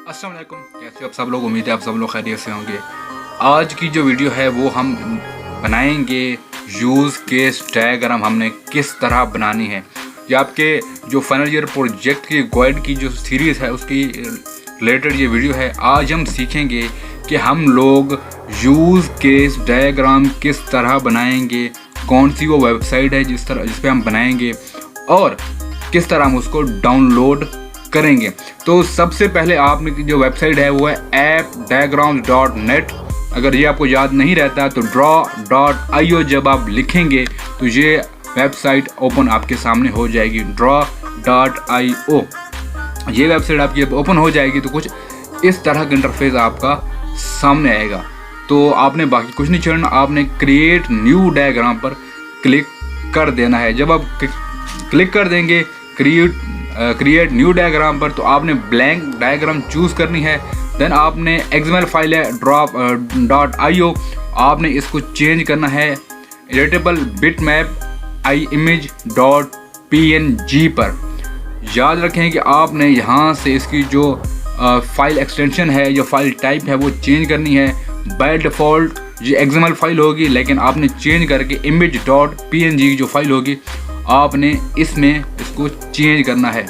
अस्सलाम वालेकुम, कैसे हो आप सब लोग। उम्मीद है आप सब लोग खैरियत से होंगे। आज की जो वीडियो है वो हम बनाएंगे यूज़ केस डायग्राम हमने किस तरह बनानी है। ये आपके जो फाइनल ईयर प्रोजेक्ट की गाइड की जो सीरीज़ है उसकी रिलेटेड ये वीडियो है। आज हम सीखेंगे कि हम लोग यूज़ केस डायग्राम किस तरह बनाएंगे, कौन सी वो वेबसाइट है जिस पे हम बनाएंगे और किस तरह हम उसको डाउनलोड करेंगे। तो सबसे पहले आपने जो वेबसाइट है वो है appdiagrams.net। अगर ये आपको याद नहीं रहता तो draw.io जब आप लिखेंगे तो ये वेबसाइट ओपन आपके सामने हो जाएगी। draw.io ये वेबसाइट आपकी ओपन हो जाएगी तो कुछ इस तरह का इंटरफेस आपका सामने आएगा। तो आपने बाकी कुछ नहीं करना, आपने क्रिएट न्यू डायग्राम पर क्लिक कर देना है। जब आप क्लिक कर देंगे क्रिएट न्यू डायग्राम पर तो आपने ब्लैंक डायग्राम चूज़ करनी है। देन आपने XML फाइल है draw.io, आपने इसको चेंज करना है एडिटेबल बिटमैप image.png पर। याद रखें कि आपने यहाँ से इसकी जो फाइल एक्सटेंशन है, जो फाइल टाइप है वो चेंज करनी है। बाय डिफ़ॉल्ट ये XML फाइल होगी, लेकिन आपने चेंज करके image.png जो फाइल होगी आपने इसमें इसको चेंज करना है।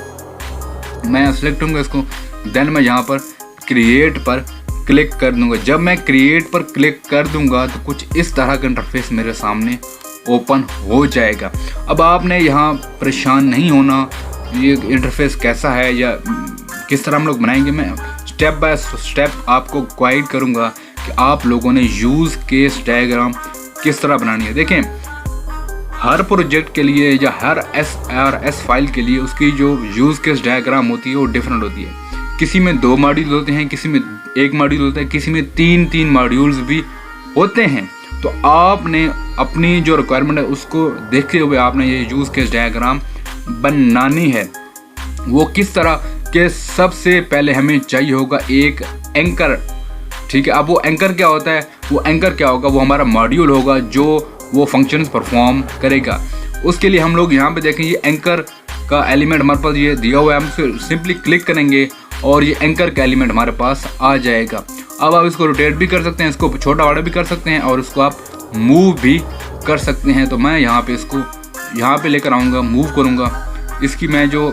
मैं सेलेक्ट करूँगा इसको, देन मैं यहाँ पर क्रिएट पर क्लिक कर दूँगा। जब मैं क्रिएट पर क्लिक कर दूँगा तो कुछ इस तरह का इंटरफेस मेरे सामने ओपन हो जाएगा। अब आपने यहाँ परेशान नहीं होना ये इंटरफेस कैसा है या किस तरह हम लोग बनाएंगे। मैं स्टेप बाय स्टेप आपको गाइड करूँगा कि आप लोगों ने यूज़ केस डायग्राम किस तरह बनानी है। देखें, हर प्रोजेक्ट के लिए या हर SRS फाइल के लिए उसकी जो यूज़ केस डायग्राम होती है वो डिफरेंट होती है। किसी में 2 मॉड्यूल होते हैं, किसी में 1 मॉड्यूल होता है, किसी में 3 मॉड्यूल्स भी होते हैं। तो आपने अपनी जो रिक्वायरमेंट है उसको देखते हुए आपने ये यूज़ केस डायग्राम बनानी है। वो किस तरह के, सबसे पहले हमें चाहिए होगा एक एंकर। ठीक है, अब वो एंकर क्या होता है, वो एंकर क्या होगा, वो हमारा मॉड्यूल होगा जो वो फंक्शंस परफॉर्म करेगा। उसके लिए हम लोग यहाँ पे देखें ये एंकर का एलिमेंट हमारे पास ये दिया हुआ है। हम सिंपली क्लिक करेंगे और ये एंकर का एलिमेंट हमारे पास आ जाएगा। अब आप इसको रोटेट भी कर सकते हैं, इसको छोटा बड़ा भी कर सकते हैं और इसको आप मूव भी कर सकते हैं। तो मैं यहाँ पे इसको यहाँ पे लेकर आऊँगा, मूव करूँगा, इसकी मैं जो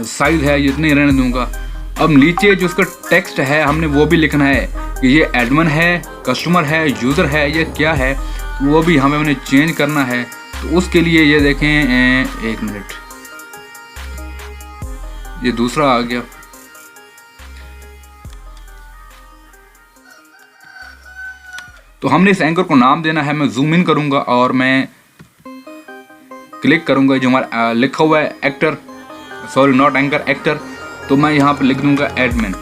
साइज़ है इतनी रहने दूँगा। अब नीचे जो उसका टेक्स्ट है हमने वो भी लिखना है कि ये एडमिन है, कस्टमर है, यूज़र है, ये क्या है, वो भी हमें चेंज करना है। तो उसके लिए ये देखें, 1 मिनट, ये दूसरा आ गया। तो हमने इस एंकर को नाम देना है। मैं जूम इन करूंगा और मैं क्लिक करूंगा जो हमारा लिखा हुआ है actor, sorry not anchor, actor. तो मैं यहाँ पर लिख दूंगा एडमिन।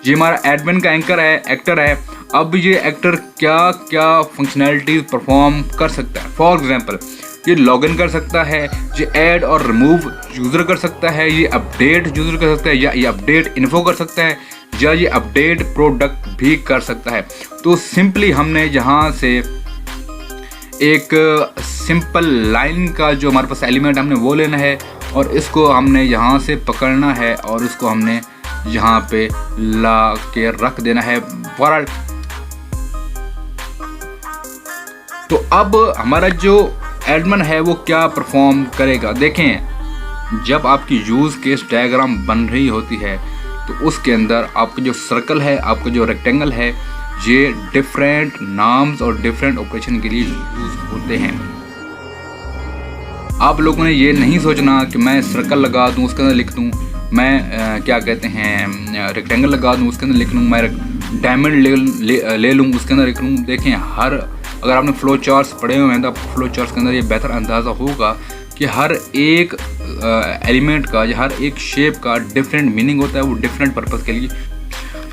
ये हमारा एडमिन का एंकर है, एक्टर है। अब ये एक्टर क्या क्या फंक्शनैलिटीज परफॉर्म कर सकता है। फॉर एग्जांपल ये लॉगिन कर सकता है, ये ऐड और रिमूव यूज़र कर सकता है, ये अपडेट यूज़र कर सकता है, या ये अपडेट इन्फो कर सकता है, या ये अपडेट प्रोडक्ट भी कर सकता है। तो सिंपली हमने यहाँ से एक सिंपल लाइन का जो हमारे पास एलिमेंट हमने वो लेना है और इसको हमने यहाँ से पकड़ना है और इसको हमने यहाँ पे ला के रख देना है फॉर। तो अब हमारा जो एडमिन है वो क्या परफॉर्म करेगा। देखें, जब आपकी यूज़ केस डायग्राम बन रही होती है तो उसके अंदर आपका जो सर्कल है, आपका जो रेक्टेंगल है, ये डिफरेंट नाम्स और डिफरेंट ऑपरेशन के लिए यूज़ होते हैं। आप लोगों ने ये नहीं सोचना कि मैं सर्कल लगा दूं उसके अंदर लिख दूं, मैं क्या कहते हैं रेक्टेंगल लगा दूं उसके अंदर लिख लूँ, मैं डायमंड ले लूँ उसके अंदर लिख लूँ। देखें, अगर आपने फ्लो चार्ट्स पढ़े हुए हैं तो आपको फ्लो चार्ट्स के अंदर ये बेहतर अंदाज़ा होगा कि हर एक एलिमेंट का या हर एक शेप का डिफरेंट मीनिंग होता है, वो डिफरेंट पर्पज़ के लिए।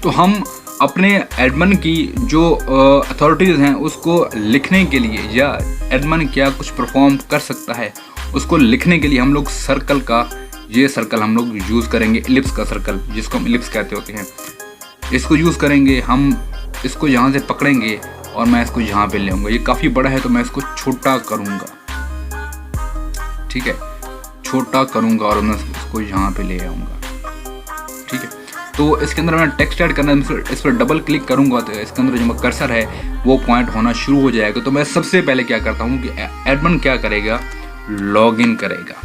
तो हम अपने एडमिन की जो अथॉरिटीज़ हैं उसको लिखने के लिए, या एडमिन क्या कुछ परफॉर्म कर सकता है उसको लिखने के लिए हम लोग सर्कल का, ये सर्कल हम लोग यूज़ करेंगे, इलिप्स का सर्कल जिसको हम इलिप्स कहते होते हैं, इसको यूज़ करेंगे। हम इसको यहाँ से पकड़ेंगे और मैं इसको यहाँ पे ले आऊँगा। ये काफ़ी बड़ा है तो मैं इसको छोटा करूँगा, ठीक है, छोटा करूँगा और मैं इसको यहाँ पे ले आऊँगा। ठीक है, तो इसके अंदर मैंने टेक्स्ट ऐड करना है, इस पर डबल क्लिक करूँगा तो इसके अंदर जो कर्सर है वो पॉइंट होना शुरू हो जाएगा। तो मैं सबसे पहले क्या करता हूँ कि एडमिन क्या करेगा, लॉगिन करेगा।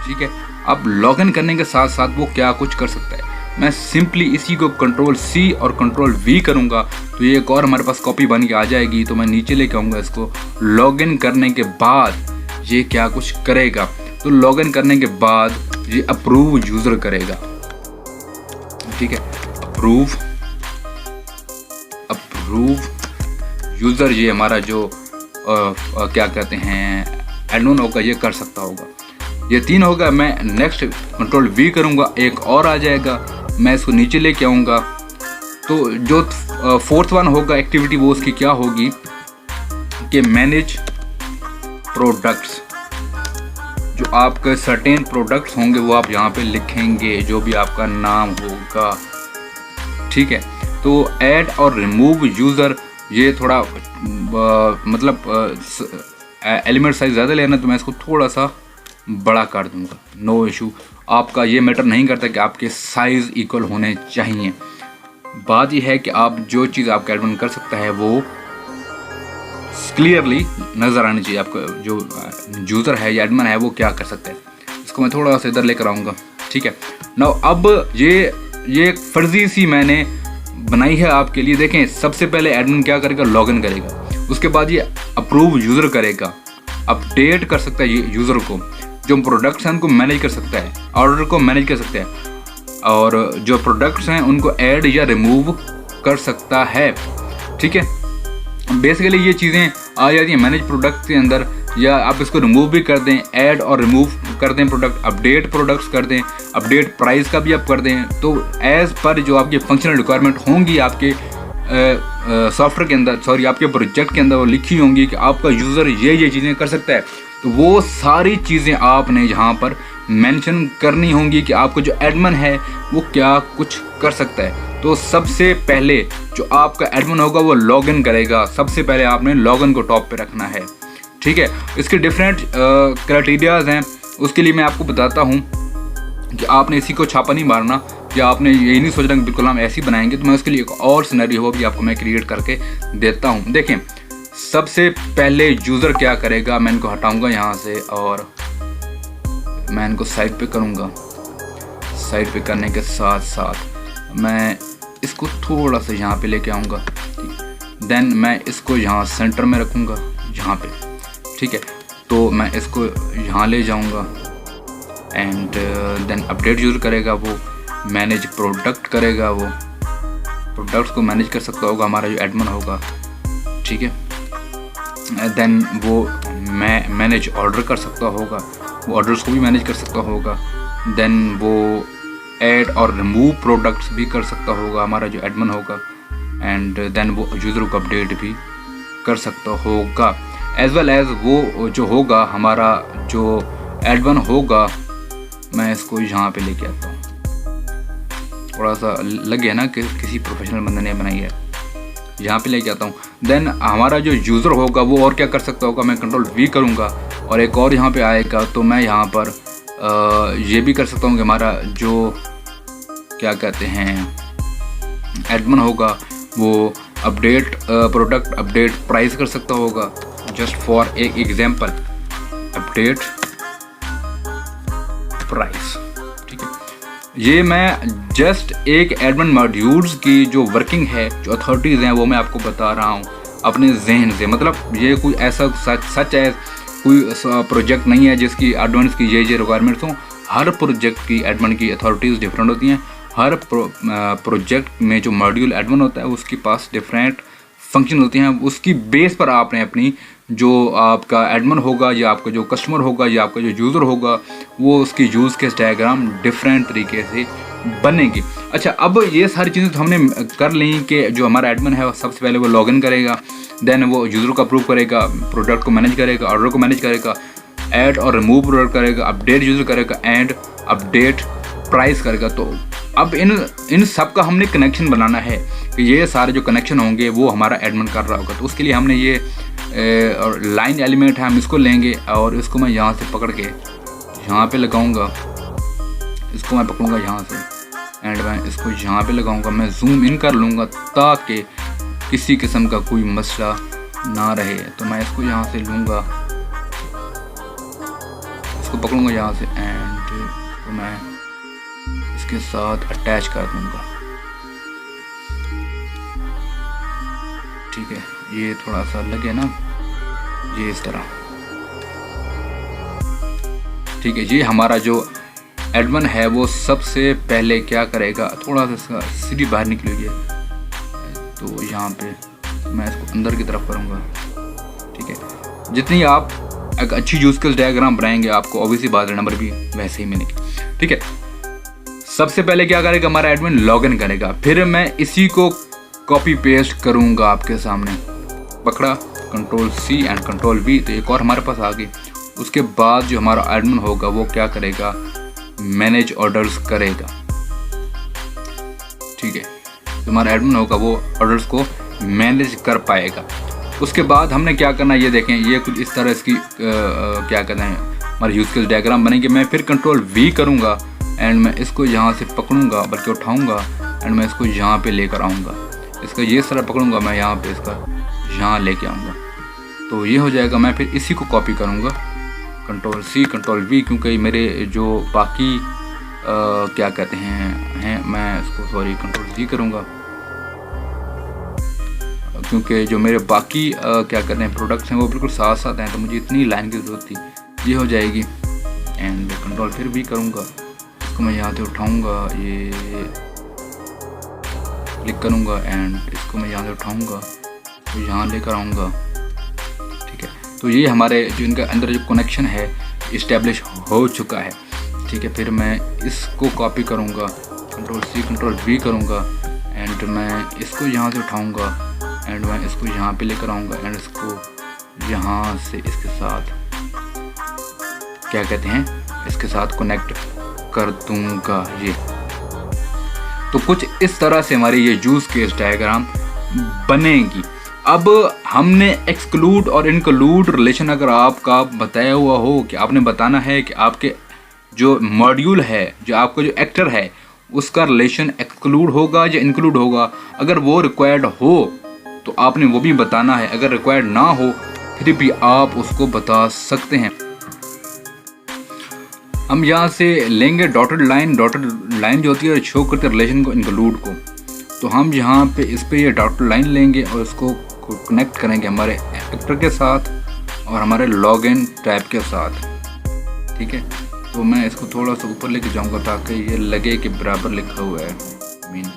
ठीक है, अब लॉगिन करने के साथ साथ वो क्या कुछ कर सकता है, मैं सिंपली इसी को Ctrl+C और Ctrl+V करूँगा तो ये एक और हमारे पास कॉपी बन के आ जाएगी। तो मैं नीचे लेके आऊँगा इसको। लॉगिन करने के बाद ये क्या कुछ करेगा, तो लॉगिन करने के बाद ये अप्रूव यूज़र करेगा। ठीक है, अप्रूव यूज़र ये हमारा जो क्या कहते हैं एडमिन होगा ये कर सकता होगा। ये 3 होगा। मैं नेक्स्ट Ctrl+V करूँगा, एक और आ जाएगा। मैं इसको नीचे लेके आऊँगा। तो जो 4th वन होगा एक्टिविटी, वो उसकी क्या होगी कि मैनेज प्रोडक्ट्स। जो आपके सर्टेन प्रोडक्ट्स होंगे वो आप यहाँ पे लिखेंगे, जो भी आपका नाम होगा। ठीक है, तो ऐड और रिमूव यूज़र ये थोड़ा मतलब एलिमेंट साइज ज़्यादा लेना, तो मैं इसको थोड़ा सा बड़ा कर दूंगा, नो इशू। आपका ये मैटर नहीं करता कि आपके साइज़ इक्वल होने चाहिए। बात यह है कि आप जो चीज़ आपका एडमिन कर सकता है वो क्लियरली नज़र आनी चाहिए। आपका जो यूज़र है या एडमिन है वो क्या कर सकता है। इसको मैं थोड़ा सा इधर लेकर आऊँगा। ठीक है, नाउ अब ये एक फर्जी सी मैंने बनाई है आपके लिए। देखें, सबसे पहले एडमिन क्या करेगा, लॉगिन करेगा। उसके बाद ये अप्रूव यूज़र करेगा, अपडेट कर सकता है ये यूज़र को, जो प्रोडक्ट्स हैं उनको मैनेज कर सकता है, ऑर्डर को मैनेज कर सकता है, और जो प्रोडक्ट्स हैं उनको ऐड या रिमूव कर सकता है। ठीक है, बेसिकली ये चीज़ें आ जाती हैं मैनेज प्रोडक्ट्स के अंदर, या आप इसको रिमूव भी कर दें, ऐड और रिमूव कर दें प्रोडक्ट, अपडेट प्रोडक्ट्स कर दें, अपडेट प्राइस का भी आप कर दें। तो एज़ पर जो आपकी फंक्शनल रिक्वायरमेंट होंगी आपके सॉफ्टवेयर के अंदर, सॉरी आपके प्रोजेक्ट के अंदर वो लिखी होंगी कि आपका यूज़र ये चीज़ें कर सकता है, तो वो सारी चीज़ें आपने यहाँ पर मेंशन करनी होंगी कि आपको जो एडमिन है वो क्या कुछ कर सकता है। तो सबसे पहले जो आपका एडमिन होगा वो लॉगिन करेगा। सबसे पहले आपने लॉगिन को टॉप पे रखना है। ठीक है, इसके डिफरेंट क्राइटेरियाज हैं, उसके लिए मैं आपको बताता हूँ कि आपने इसी को छापा नहीं मारना, या आपने यही नहीं सोचना कि बिल्कुल हम ऐसे ही बनाएंगे। तो मैं उसके लिए एक और सिनेरियो वो भी आपको मैं क्रिएट करके देता हूँ। देखें, सबसे पहले यूज़र क्या करेगा, मैं इनको हटाऊंगा यहाँ से और मैं इनको साइड पे करूँगा। साइड पे करने के साथ साथ मैं इसको थोड़ा सा यहाँ पे लेके आऊँगा। देन मैं इसको यहाँ सेंटर में रखूँगा, यहाँ पे। ठीक है, तो मैं इसको यहाँ ले जाऊँगा एंड देन अपडेट यूज़र करेगा, वो मैनेज प्रोडक्ट करेगा, वो प्रोडक्ट्स को मैनेज कर सकता होगा हमारा जो एडमिन होगा। ठीक है, देन वो मैनेज ऑर्डर कर सकता होगा, वो ऑर्डर्स को भी मैनेज कर सकता होगा। देन वो ऐड और रिमूव प्रोडक्ट्स भी कर सकता होगा हमारा जो एडमिन होगा, एंड देन वो यूज़र को अपडेट भी कर सकता होगा। एज वेल एज वो जो होगा हमारा जो एडमिन होगा, मैं इसको यहाँ पे लेके आता हूँ। थोड़ा सा लगे ना कि किसी प्रोफेशनल बंदे ने बनाई है, यहाँ पे लेके आता हूँ। देन हमारा जो यूज़र होगा वो और क्या कर सकता होगा, मैं Ctrl+V करूँगा और एक और यहाँ पे आएगा। तो मैं यहाँ पर ये भी कर सकता हूँ कि हमारा जो क्या कहते हैं एडमिन होगा वो अपडेट प्रोडक्ट, अपडेट प्राइस कर सकता होगा। जस्ट फॉर एक एग्जांपल, अपडेट प्राइस। ठीक है, ये मैं जस्ट एक एडमिन मॉड्यूल्स की जो वर्किंग है, जो अथॉरिटीज़ हैं, वो मैं आपको बता रहा हूँ अपने जहन से। मतलब ये कोई ऐसा सच है, कोई प्रोजेक्ट नहीं है जिसकी एडमिन की ये रिक्वायरमेंट्स हों। हर प्रोजेक्ट की एडमिन की अथॉरिटीज़ डिफरेंट होती हैं। हर प्रोजेक्ट में जो मॉड्यूल एडमिन होता है उसके पास डिफरेंट फंक्शन होते हैं। उसकी बेस पर आपने अपनी जो आपका एडमिन होगा या आपका जो कस्टमर होगा या आपका जो यूज़र होगा, वो उसकी यूज़ केस डायग्राम डिफरेंट तरीके से बनेगी। अच्छा, अब ये सारी चीज़ें तो हमने कर ली कि जो हमारा एडमिन है सबसे पहले वो लॉगिन करेगा, देन वो यूज़र को अप्रूव करेगा, प्रोडक्ट को मैनेज करेगा, ऑर्डर को मैनेज करेगा, ऐड और रिमूव प्रोडक्ट करेगा, अपडेट यूज़र करेगा एंड अपडेट प्राइस करेगा। तो अब इन सब का हमने कनेक्शन बनाना है कि ये सारे जो कनेक्शन होंगे वो हमारा एडमिन कर रहा होगा। तो उसके लिए हमने ये और लाइन एलिमेंट है, हम इसको लेंगे और इसको मैं यहाँ से पकड़ के यहाँ पे लगाऊंगा। इसको मैं पकड़ूंगा यहाँ से एंड मैं इसको यहाँ पे लगाऊंगा। मैं जूम इन कर लूँगा ताकि किसी किस्म का कोई मसला ना रहे। तो मैं इसको यहाँ से लूँगा, इसको पकड़ूंगा यहाँ से एंड तो मैं इसके साथ अटैच कर दूँगा। ठीक है, ये थोड़ा सा लगे ना, ये इस तरह। ठीक है, ये हमारा जो एडमिन है वो सबसे पहले क्या करेगा, थोड़ा सा इसका सीढ़ी बाहर निकलेगी तो यहाँ पे मैं इसको अंदर की तरफ करूँगा। ठीक है, जितनी आप एक अच्छी यूज केस डायग्राम बनाएंगे आपको ऑब्वियसली बात है नंबर भी वैसे ही मिलेगी। ठीक है, सबसे पहले क्या करेगा हमारा एडमिन, लॉगिन करेगा। फिर मैं इसी को कॉपी पेस्ट करूँगा आपके सामने, पकड़ा Ctrl+C एंड Ctrl+V, तो एक और हमारे पास आ गई। उसके बाद जो हमारा एडमिन होगा वो क्या करेगा, मैनेज ऑर्डर्स करेगा। ठीक है, जो हमारा एडमिन होगा वो ऑर्डर्स को मैनेज कर पाएगा। उसके बाद हमने क्या करना है, ये देखें, ये कुछ इस तरह इसकी क्या कहते हैं हमारे यूज केस डायग्राम बनेंगे। मैं फिर Ctrl+V करूँगा एंड मैं इसको यहाँ से पकड़ूँगा, बल्कि उठाऊँगा एंड मैं इसको यहाँ पे लेकर आऊँगा। इसका ये तरह पकड़ूँगा मैं, यहाँ पे इसका यहाँ लेके आऊँगा, तो ये हो जाएगा। मैं फिर इसी को कॉपी करूँगा, Ctrl+C Ctrl+V, क्योंकि मेरे जो बाकी क्या कहते हैं मैं इसको सॉरी Ctrl+C करूँगा, क्योंकि जो मेरे बाकी क्या कहते हैं प्रोडक्ट्स हैं वो बिल्कुल साथ साथ हैं, तो मुझे इतनी लाइन की ज़रूरत थी। ये हो जाएगी एंड Ctrl+V करूँगा, इसको मैं यहाँ से उठाऊँगा, ये क्लिक करूँगा एंड इसको मैं यहाँ से उठाऊँगा तो यहाँ लेकर आऊँगा। ठीक है, तो ये हमारे जो इनका अंदर जो कनेक्शन है इस्टेब्लिश हो चुका है। ठीक है, फिर मैं इसको कॉपी करूँगा, Ctrl+C Ctrl+V करूँगा एंड मैं इसको यहाँ से उठाऊँगा एंड मैं इसको यहाँ पे लेकर आऊँगा एंड इसको यहाँ से इसके साथ क्या कहते हैं, इसके साथ कनेक्ट कर दूँगा। ये तो कुछ इस तरह से हमारी ये यूज केस डायग्राम बनेगी। अब हमने एक्सक्लूड और इंक्लूड रिलेशन अगर आपका बताया हुआ हो कि आपने बताना है कि आपके जो मॉड्यूल है, जो आपका जो एक्टर है, उसका रिलेशन एक्सक्लूड होगा या इंक्लूड होगा। अगर वो रिक्वायर्ड हो तो आपने वो भी बताना है, अगर रिक्वायर्ड ना हो फिर भी आप उसको बता सकते हैं। हम यहाँ से लेंगे डॉटेड लाइन जो होती है शो करते हैं रिलेशन को, इंक्लूड को। तो हम यहाँ पे इस पे ये डॉटेड लाइन लेंगे और इसको कनेक्ट करेंगे हमारे एक्टर के साथ और हमारे लॉगिन टैब के साथ। ठीक है, तो मैं इसको थोड़ा सा ऊपर लेके जाऊँगा ताकि ये लगे कि बराबर लिखा हुआ है, मीन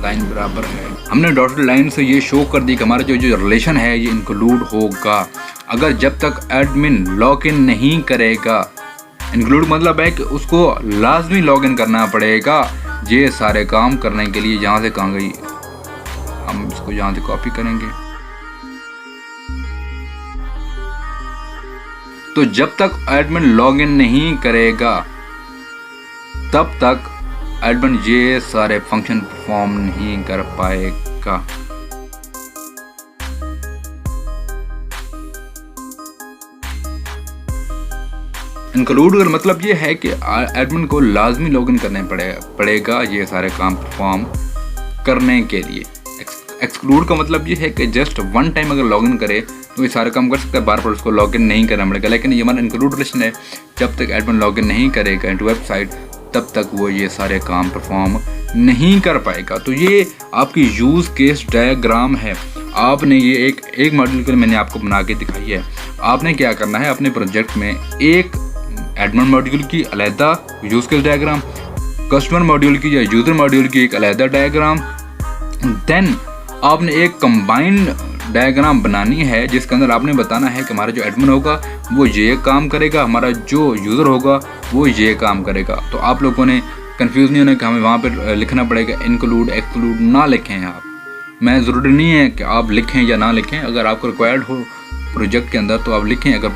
लाइन बराबर है। हमने डॉटेड लाइन से ये शो कर दी कि हमारा जो रिलेशन है ये इंक्लूड होगा। अगर जब तक एडमिन लॉगिन नहीं करेगा, इंक्लूड मतलब है कि उसको लाजमी लॉगिन करना पड़ेगा ये सारे काम करने के लिए। यहाँ से कहाँ गई, हम इसको यहाँ से कॉपी करेंगे। तो जब तक एडमिन लॉगिन नहीं करेगा तब तक एडमिन ये सारे फंक्शन परफॉर्म नहीं कर पाएगा। इंक्लूड का मतलब ये है कि एडमिन को लाजमी लॉगिन करने पड़ेगा ये सारे काम परफॉर्म करने के लिए। एक्सक्लूड का मतलब ये है कि जस्ट वन टाइम अगर लॉगिन करे तो ये सारे काम कर सकता है, बार बार उसको लॉगिन नहीं करना पड़ेगा। लेकिन ये हमारा इंक्लूड रिलेशन है, जब तक एडमिन लॉगिन नहीं करेगा इनटू वेबसाइट तब तक वो ये सारे काम परफॉर्म नहीं कर पाएगा। तो ये आपकी यूज केस डायग्राम है। आपने ये एक मॉड्यूल के लिए मैंने आपको बना के दिखाई है। आपने क्या करना है, अपने प्रोजेक्ट में एक एडमिन मॉड्यूल की अलहदा use case diagram, customer module की या यूज़र मॉड्यूल की एक अलहदा डायग्राम, देन आपने एक कंबाइंड डायग्राम बनानी है जिसके अंदर आपने बताना है कि हमारा जो एडमिन होगा वो ये काम करेगा, हमारा जो यूज़र होगा वो ये काम करेगा। तो आप लोगों ने कंफ्यूज नहीं होना कि हमें वहाँ पर लिखना पड़ेगा इंक्लूड एक्सक्लूड, ना लिखें आप। मैं ज़रूरी नहीं है कि आप लिखें या ना लिखें, अगर आपको रिक्वायर्ड हो प्रोजेक्ट के अंदर तो आप लिखें, अगर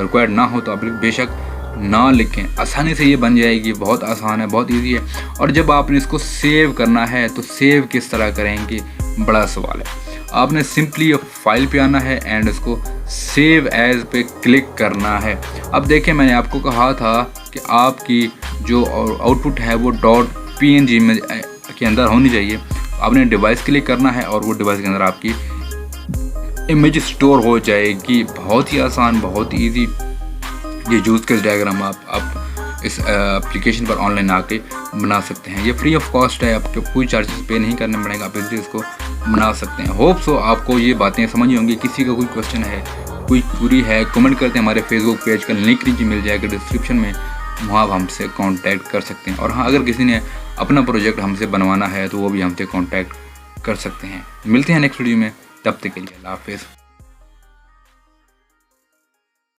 रिक्वायर्ड ना हो तो आप बेशक ना लिखें। आसानी से ये बन जाएगी, बहुत आसान है, बहुत इजी है। और जब आपने इसको सेव करना है तो सेव किस तरह करेंगे, बड़ा सवाल है। आपने सिंपली फाइल पे आना है एंड इसको सेव एज पे क्लिक करना है। अब देखें, मैंने आपको कहा था कि आपकी जो आउटपुट है वो PNG में के अंदर होनी चाहिए। आपने डिवाइस क्लिक करना है और वो डिवाइस के अंदर आपकी इमेज स्टोर हो जाएगी। बहुत ही आसान, बहुत ही ईजी ये यूज़ केस डायग्राम आप इस एप्लीकेशन पर ऑनलाइन आके बना सकते हैं। ये फ्री ऑफ कॉस्ट है, आपको कोई चार्जेस पे नहीं करने पड़ेगा, आप इसे इसको बना सकते हैं। होप सो आपको ये बातें समझ होंगी। किसी का कोई क्वेश्चन है, कोई क्वेरी है, कमेंट करते हैं। हमारे फेसबुक पेज का लिंक नीचे मिल जाएगा डिस्क्रिप्शन में, वहाँ आप हमसे कांटेक्ट कर सकते हैं। और हाँ, अगर किसी ने अपना प्रोजेक्ट हमसे बनवाना है तो वो भी हमसे कांटेक्ट कर सकते हैं। मिलते हैं नेक्स्ट वीडियो में, तब तक के लिए अल्लाह हाफिज़।